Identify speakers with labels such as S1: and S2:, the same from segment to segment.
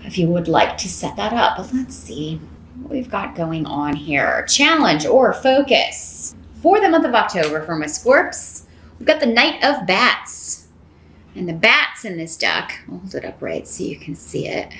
S1: if you would like to set that up. But let's see what we've got going on here. Challenge or focus for the month of October for my Scorps. We've got the Knight of Bats. And the bats in this deck, I'll hold it up right so you can see it.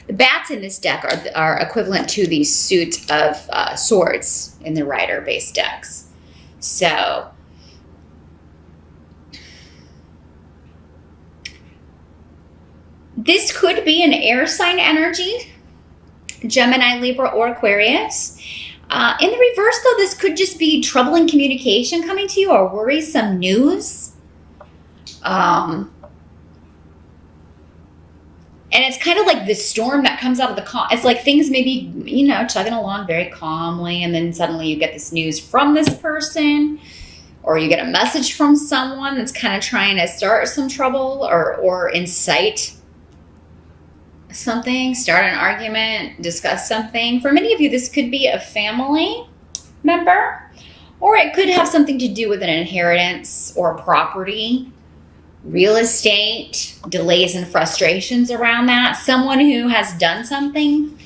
S1: The bats in this deck are equivalent to the suit of swords in the Rider-based decks. So this could be an air sign energy, Gemini, Libra, or Aquarius. In the reverse, though, this could just be troubling communication coming to you or worrisome news. And it's kind of like the storm that comes out of the calm. It's like things maybe, chugging along very calmly, and then suddenly you get this news from this person, or you get a message from someone that's kind of trying to start some trouble or incite something, start an argument, discuss something. For many of you, this could be a family member, or it could have something to do with an inheritance or property, real estate, delays and frustrations around that. Someone who has done something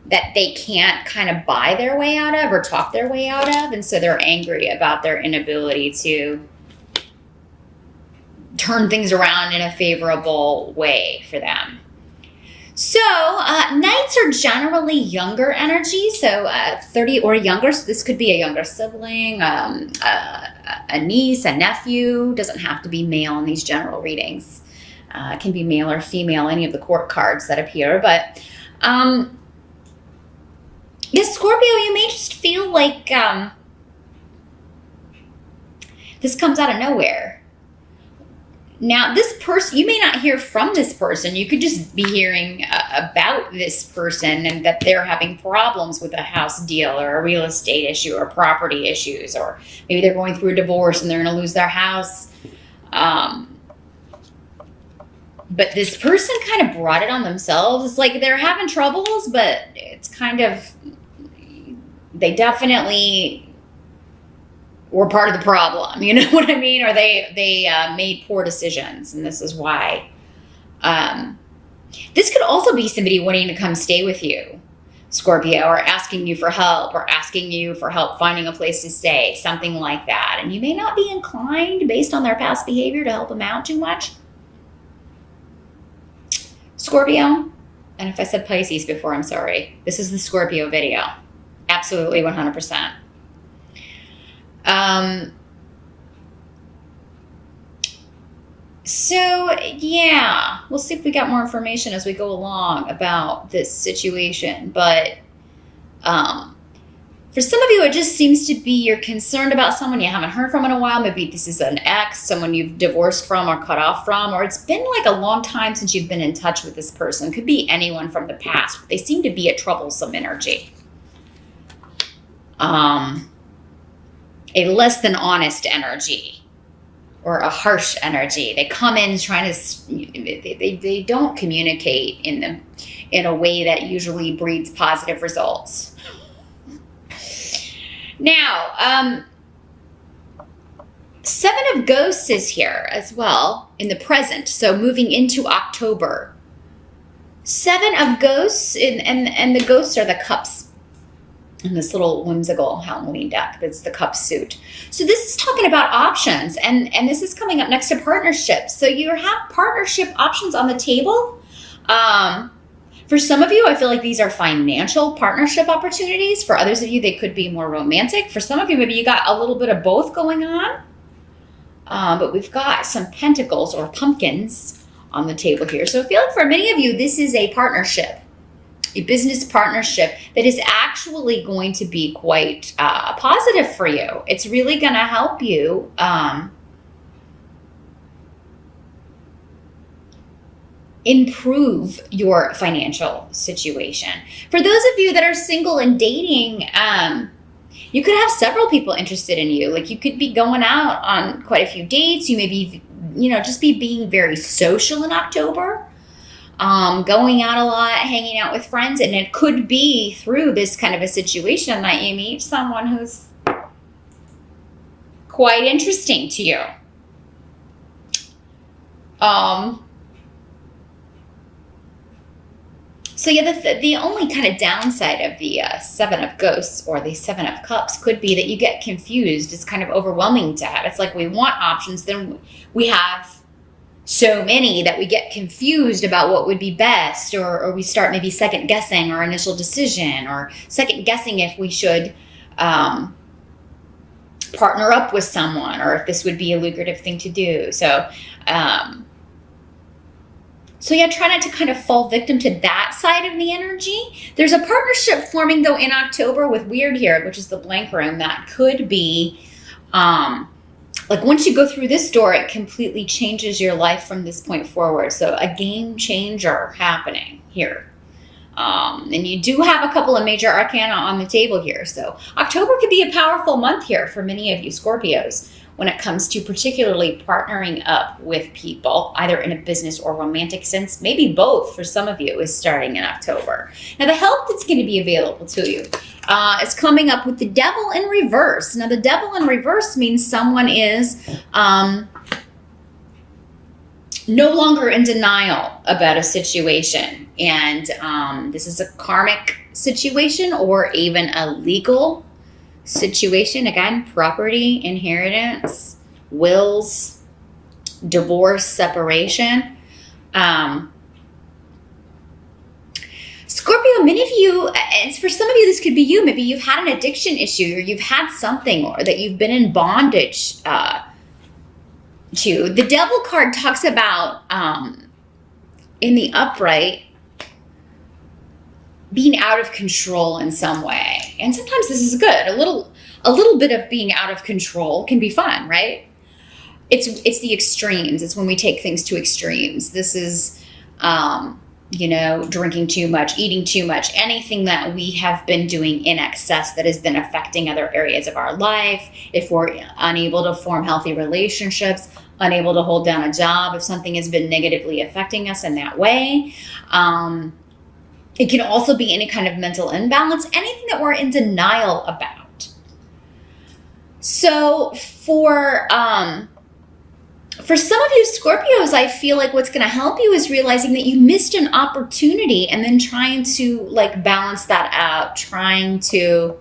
S1: that they can't kind of buy their way out of or talk their way out of, and so they're angry about their inability to turn things around in a favorable way for them. So Knights are generally younger energy, so 30 or younger. So this could be a younger sibling, a niece, a nephew. Doesn't have to be male in these general readings. It can be male or female, any of the court cards that appear. But yes, Scorpio, you may just feel like this comes out of nowhere. Now, this person, you may not hear from this person. You could just be hearing about this person and that they're having problems with a house deal or a real estate issue or property issues, or maybe they're going through a divorce and they're going to lose their house. But this person kind of brought it on themselves. It's like they're having troubles, but it's kind of, they definitely were part of the problem, you know what I mean? Or they made poor decisions, and this is why. This could also be somebody wanting to come stay with you, Scorpio, or asking you for help, or asking you for help finding a place to stay, something like that. And you may not be inclined, based on their past behavior, to help them out too much, Scorpio. And if I said Pisces before, I'm sorry. This is the Scorpio video. Absolutely 100%. So yeah, we'll see if we got more information as we go along about this situation. But for some of you, it just seems to be you're concerned about someone you haven't heard from in a while. Maybe this is an ex, someone you've divorced from or cut off from, or it's been like a long time since you've been in touch with this person. Could be anyone from the past. They seem to be a troublesome energy. A less than honest energy, or a harsh energy. They come in trying to, they don't communicate in a way that usually breeds positive results. Now, Seven of Ghosts is here as well in the present. So moving into October. Seven of Ghosts, and the ghosts are the cups. In this little whimsical Halloween deck, that's the cup suit. So this is talking about options, and this is coming up next to partnerships. So you have partnership options on the table. For some of you, I feel like these are financial partnership opportunities. For others of you, they could be more romantic. For some of you, maybe you got a little bit of both going on. But we've got some pentacles or pumpkins on the table here. So I feel like for many of you, this is a partnership. A business partnership that is actually going to be quite positive for you. It's really going to help you improve your financial situation. For those of you that are single and dating, you could have several people interested in you. Like you could be going out on quite a few dates. You may be, just be being very social in October. Going out a lot, hanging out with friends, and it could be through this kind of a situation that you meet someone who's quite interesting to you. So yeah, the only kind of downside of the Seven of Ghosts or the Seven of Cups could be that you get confused. It's kind of overwhelming to have. It's like we want options, then we have so many that we get confused about what would be best, or we start maybe second guessing our initial decision, or second guessing if we should partner up with someone, or if this would be a lucrative thing to do. So yeah, try not to kind of fall victim to that side of the energy. There's a partnership forming though in October with Weird here, which is the blank room, that could be like once you go through this door, it completely changes your life from this point forward. So a game changer happening here. And you do have a couple of major arcana on the table here. So October could be a powerful month here for many of you Scorpios when it comes to particularly partnering up with people, either in a business or romantic sense. Maybe both for some of you is starting in October. Now, the help that's going to be available to you is coming up with the Devil in reverse. Now, the Devil in reverse means someone is no longer in denial about a situation. And this is a karmic situation or even a legal situation. Again, property, inheritance, wills, divorce, separation. Scorpio, many of you, and for some of you, this could be you. Maybe you've had an addiction issue, or you've had something, or that you've been in bondage to. The Devil card talks about, in the upright, being out of control in some way. And sometimes this is good. A little bit of being out of control can be fun, right? It's the extremes. It's when we take things to extremes. This is, drinking too much, eating too much, anything that we have been doing in excess that has been affecting other areas of our life. If we're unable to form healthy relationships, unable to hold down a job, if something has been negatively affecting us in that way. It can also be any kind of mental imbalance, anything that we're in denial about. So for some of you Scorpios, I feel like what's going to help you is realizing that you missed an opportunity and then trying to like balance that out, trying to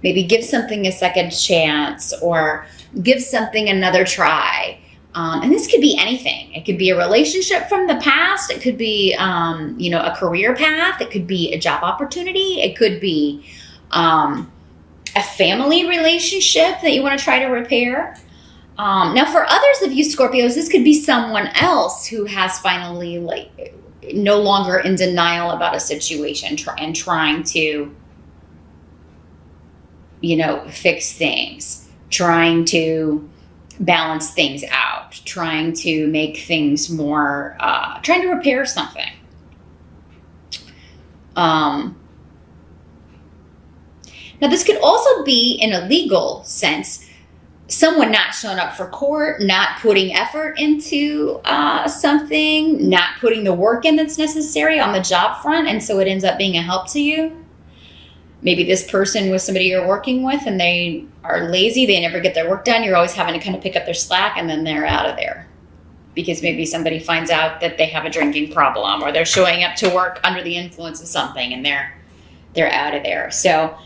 S1: maybe give something a second chance or give something another try. And this could be anything. It could be a relationship from the past. It could be, a career path. It could be a job opportunity. It could be a family relationship that you want to try to repair. Now, for others of you Scorpios, this could be someone else who has finally no longer in denial about a situation and trying to, fix things, trying to balance things out, trying to make things more, trying to repair something. Now, this could also be, in a legal sense, someone not showing up for court, not putting effort into something, not putting the work in that's necessary on the job front, and so it ends up being a help to you. Maybe this person was somebody you're working with and they are lazy, they never get their work done. You're always having to kind of pick up their slack, and then they're out of there. Because maybe somebody finds out that they have a drinking problem, or they're showing up to work under the influence of something and they're out of there. So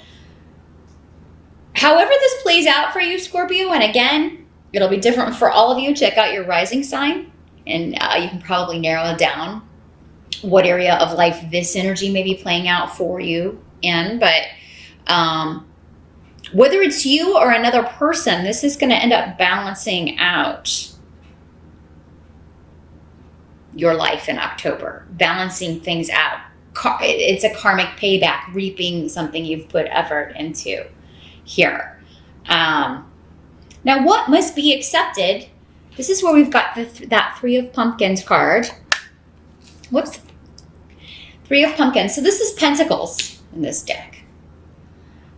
S1: however this plays out for you, Scorpio, and again, it'll be different for all of you. Check out your rising sign, and you can probably narrow it down what area of life this energy may be playing out for you in. But whether it's you or another person, this is going to end up balancing out your life in October, balancing things out. It's a karmic payback, reaping something you've put effort into here. Now, what must be accepted? This is where we've got that Three of Pumpkins card. Whoops. Three of Pumpkins. So this is Pentacles in this deck.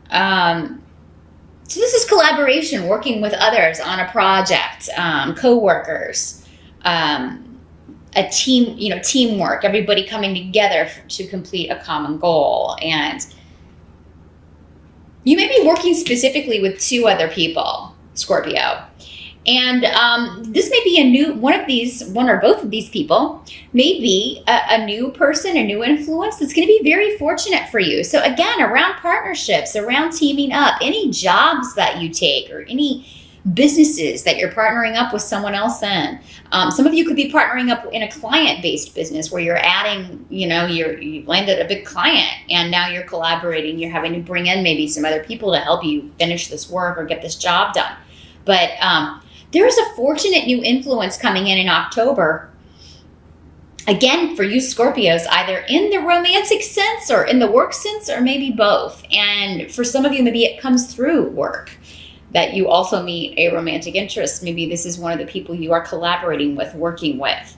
S1: So this is collaboration, working with others on a project, co-workers, a team, teamwork, everybody coming together to complete a common goal. And you may be working specifically with two other people, Scorpio. And this may be a new one or both of these people may be a new person, a new influence that's going to be very fortunate for you. So again, around partnerships, around teaming up, any jobs that you take or any businesses that you're partnering up with someone else in. Some of you could be partnering up in a client-based business where you're adding, you landed a big client and now you're collaborating. You're having to bring in maybe some other people to help you finish this work or get this job done. But there's a fortunate new influence coming in October. Again, for you Scorpios, either in the romantic sense or in the work sense, or maybe both. And for some of you, maybe it comes through work, that you also meet a romantic interest. Maybe this is one of the people you are collaborating with, working with.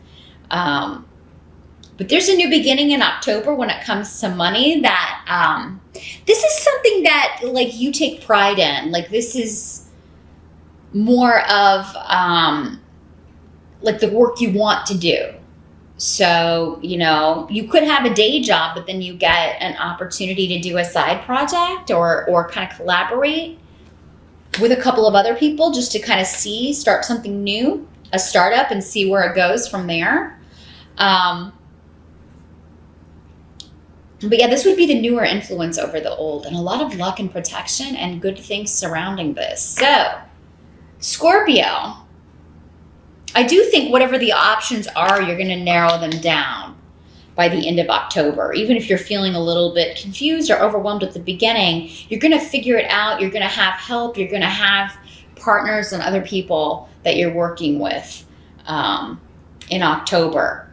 S1: But there's a new beginning in October when it comes to money that this is something that like you take pride in. Like this is more of like the work you want to do. So, you could have a day job, but then you get an opportunity to do a side project or kind of collaborate with a couple of other people just to kind of start something new, a startup, and see where it goes from there. But yeah, this would be the newer influence over the old, and a lot of luck and protection and good things surrounding this. So, Scorpio, I do think whatever the options are, you're going to narrow them down by the end of October. Even if you're feeling a little bit confused or overwhelmed at the beginning, you're going to figure it out. You're going to have help. You're going to have partners and other people that you're working with in October.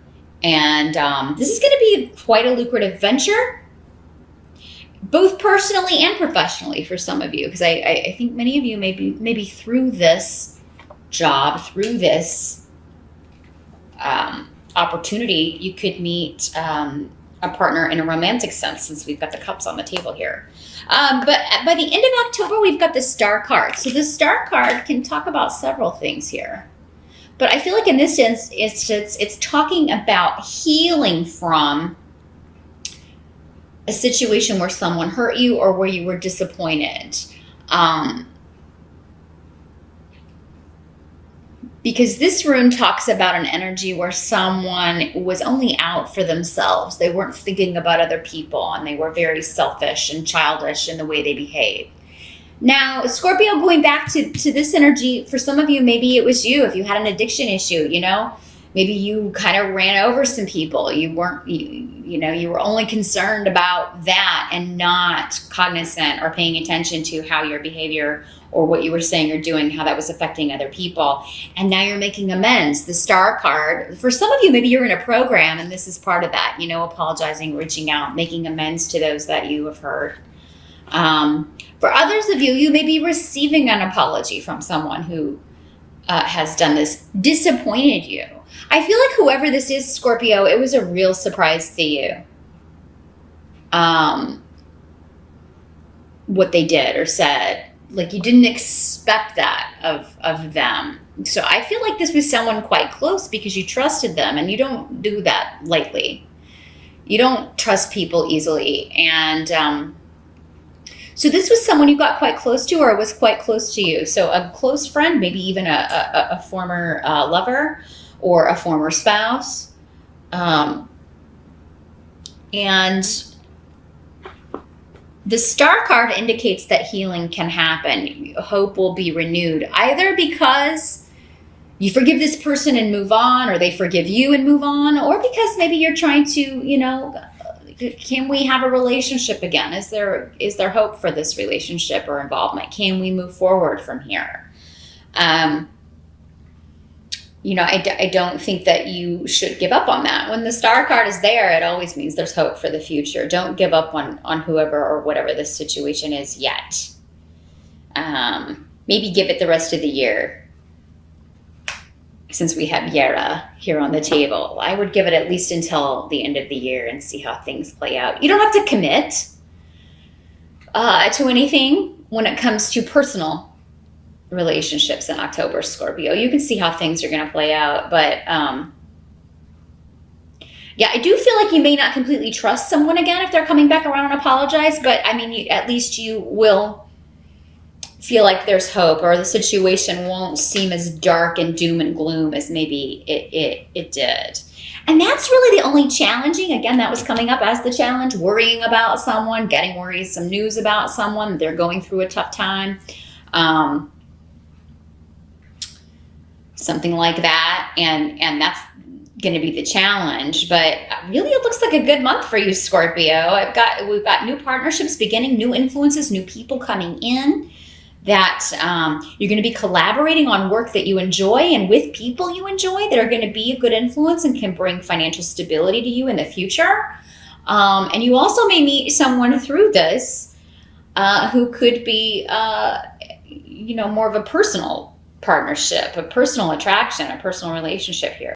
S1: And this is going to be quite a lucrative venture, both personally and professionally for some of you, because I think many of you maybe through this job, through this opportunity, you could meet a partner in a romantic sense, since we've got the cups on the table here. But by the end of October, we've got the Star card. So the Star card can talk about several things here. But I feel like in this instance, it's talking about healing from a situation where someone hurt you or where you were disappointed. Because this rune talks about an energy where someone was only out for themselves. They weren't thinking about other people, and they were very selfish and childish in the way they behaved. Now, Scorpio, going back to this energy, for some of you, maybe it was you. If you had an addiction issue, maybe you kind of ran over some people. You weren't, you were only concerned about that and not cognizant or paying attention to how your behavior or what you were saying or doing, how that was affecting other people. And now you're making amends. The Star card, for some of you, maybe you're in a program and this is part of that, apologizing, reaching out, making amends to those that you have hurt. For others of you, you may be receiving an apology from someone who has done this, disappointed you. I feel like whoever this is, Scorpio, it was a real surprise to you. What they did or said. Like you didn't expect that of them. So I feel like this was someone quite close because you trusted them, and you don't do that lightly. You don't trust people easily. And so this was someone you got quite close to or was quite close to you. So a close friend, maybe even a former lover or a former spouse. And the Star card indicates that healing can happen. Hope will be renewed, either because you forgive this person and move on, or they forgive you and move on, or because maybe you're trying to, can we have a relationship again? Is there hope for this relationship or involvement? Can we move forward from here? I don't think that you should give up on that. When the Star card is there, it always means there's hope for the future. Don't give up on whoever or whatever this situation is yet. Maybe give it the rest of the year. Since we have Yara here on the table, I would give it at least until the end of the year and see how things play out. You don't have to commit to anything when it comes to personal relationships in October, Scorpio. You can see how things are going to play out, but yeah, I do feel like you may not completely trust someone again if they're coming back around and apologize, but I mean, at least you will feel like there's hope, or the situation won't seem as dark and doom and gloom as maybe it did. And that's really the only challenging, again, that was coming up as the challenge, worrying about someone, getting worrisome news about someone, they're going through a tough time. Something like that. And that's going to be the challenge. But really, it looks like a good month for you, Scorpio. We've got new partnerships beginning, new influences, new people coming in. That you're going to be collaborating on work that you enjoy and with people you enjoy that are going to be a good influence and can bring financial stability to you in the future. And you also may meet someone through this who could be, more of a personal partnership, a personal attraction, a personal relationship here.